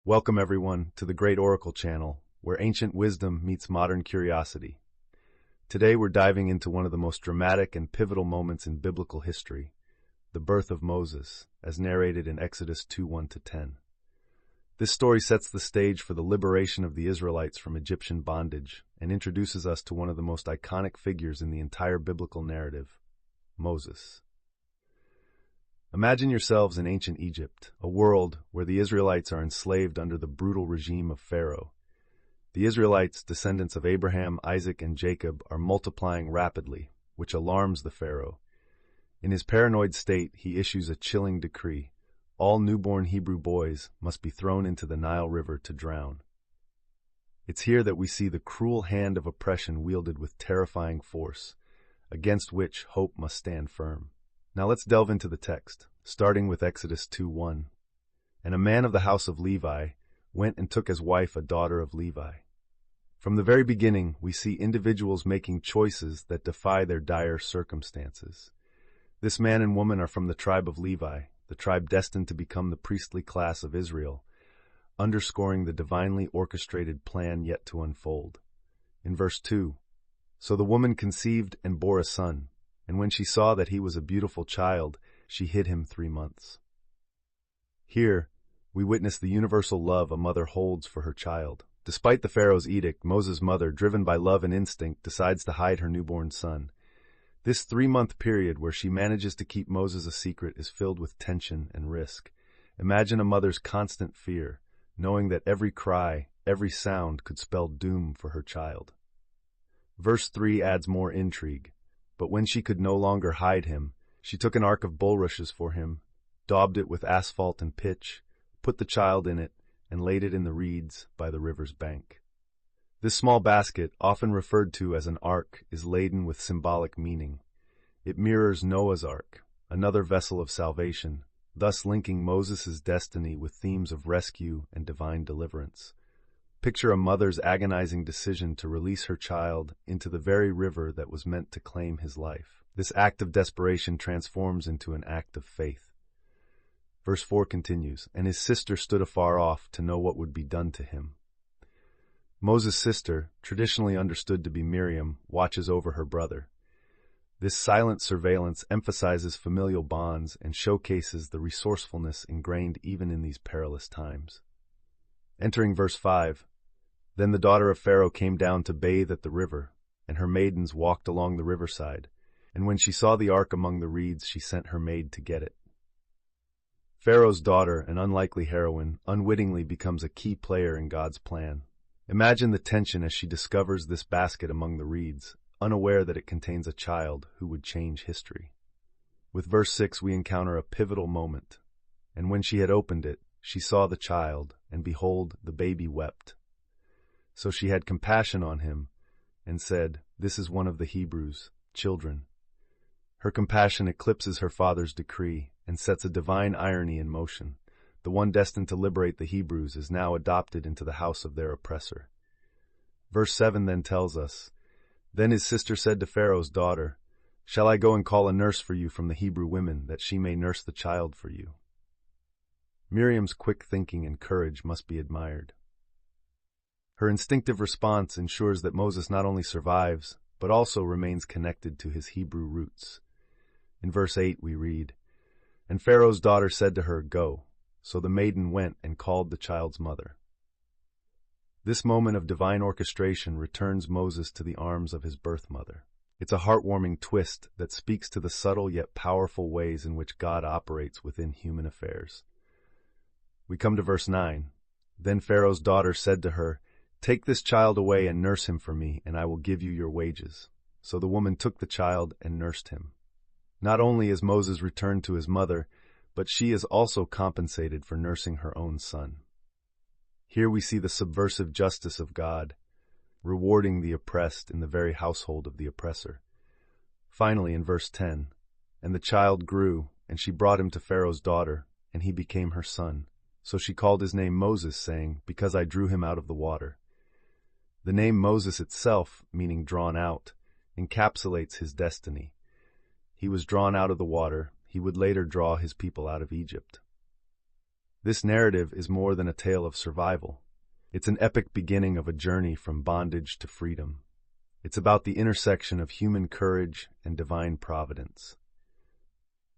Welcome everyone to the Great Oracle channel, where ancient wisdom meets modern curiosity. Today we're diving into one of the most dramatic and pivotal moments in biblical history, the birth of Moses, as narrated in Exodus 2:1-10. This story sets the stage for the liberation of the Israelites from Egyptian bondage and introduces us to one of the most iconic figures in the entire biblical narrative, Moses. Imagine yourselves in ancient Egypt, a world where the Israelites are enslaved under the brutal regime of Pharaoh. The Israelites, descendants of Abraham, Isaac, and Jacob, are multiplying rapidly, which alarms the Pharaoh. In his paranoid state, he issues a chilling decree. All newborn Hebrew boys must be thrown into the Nile River to drown. It's here that we see the cruel hand of oppression wielded with terrifying force, against which hope must stand firm. Now let's delve into the text, starting with Exodus 2:1. And a man of the house of Levi went and took as wife a daughter of Levi. From the very beginning, we see individuals making choices that defy their dire circumstances. This man and woman are from the tribe of Levi, the tribe destined to become the priestly class of Israel, underscoring the divinely orchestrated plan yet to unfold. In verse 2, so the woman conceived and bore a son. And when she saw that he was a beautiful child, she hid him 3 months. Here, we witness the universal love a mother holds for her child. Despite the Pharaoh's edict, Moses' mother, driven by love and instinct, decides to hide her newborn son. This 3-month period where she manages to keep Moses a secret is filled with tension and risk. Imagine a mother's constant fear, knowing that every cry, every sound could spell doom for her child. Verse 3 adds more intrigue. But when she could no longer hide him, she took an ark of bulrushes for him, daubed it with asphalt and pitch, put the child in it, and laid it in the reeds by the river's bank. This small basket, often referred to as an ark, is laden with symbolic meaning. It mirrors Noah's ark, another vessel of salvation, thus linking Moses' destiny with themes of rescue and divine deliverance. Picture a mother's agonizing decision to release her child into the very river that was meant to claim his life. This act of desperation transforms into an act of faith. Verse 4 continues, and his sister stood afar off to know what would be done to him. Moses' sister, traditionally understood to be Miriam, watches over her brother. This silent surveillance emphasizes familial bonds and showcases the resourcefulness ingrained even in these perilous times. Entering verse 5, then the daughter of Pharaoh came down to bathe at the river, and her maidens walked along the riverside, and when she saw the ark among the reeds, she sent her maid to get it. Pharaoh's daughter, an unlikely heroine, unwittingly becomes a key player in God's plan. Imagine the tension as she discovers this basket among the reeds, unaware that it contains a child who would change history. With verse 6 we encounter a pivotal moment, and when she had opened it, she saw the child, and behold, the baby wept. So she had compassion on him, and said, this is one of the Hebrews, children. Her compassion eclipses her father's decree, and sets a divine irony in motion. The one destined to liberate the Hebrews is now adopted into the house of their oppressor. Verse 7 then tells us, then his sister said to Pharaoh's daughter, shall I go and call a nurse for you from the Hebrew women, that she may nurse the child for you? Miriam's quick thinking and courage must be admired. Her instinctive response ensures that Moses not only survives, but also remains connected to his Hebrew roots. In verse 8 we read, and Pharaoh's daughter said to her, go. So the maiden went and called the child's mother. This moment of divine orchestration returns Moses to the arms of his birth mother. It's a heartwarming twist that speaks to the subtle yet powerful ways in which God operates within human affairs. We come to verse 9. Then Pharaoh's daughter said to her, take this child away and nurse him for me, and I will give you your wages. So the woman took the child and nursed him. Not only is Moses returned to his mother, but she is also compensated for nursing her own son. Here we see the subversive justice of God, rewarding the oppressed in the very household of the oppressor. Finally, in verse 10, and the child grew, and she brought him to Pharaoh's daughter, and he became her son. So she called his name Moses, saying, because I drew him out of the water. The name Moses itself, meaning drawn out, encapsulates his destiny. He was drawn out of the water. He would later draw his people out of Egypt. This narrative is more than a tale of survival. It's an epic beginning of a journey from bondage to freedom. It's about the intersection of human courage and divine providence.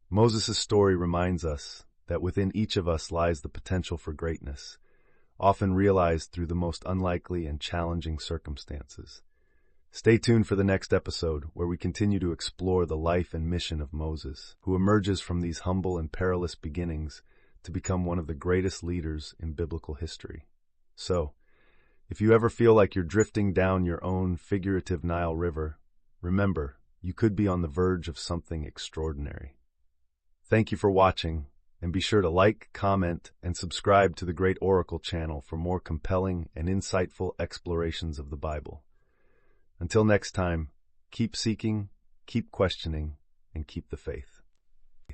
Moses' story reminds us that within each of us lies the potential for greatness, often realized through the most unlikely and challenging circumstances. Stay tuned for the next episode, where we continue to explore the life and mission of Moses, who emerges from these humble and perilous beginnings to become one of the greatest leaders in biblical history. So, if you ever feel like you're drifting down your own figurative Nile River, remember, you could be on the verge of something extraordinary. Thank you for watching, and be sure to like, comment, and subscribe to the Great Oracle channel for more compelling and insightful explorations of the Bible. Until next time, keep seeking, keep questioning, and keep the faith.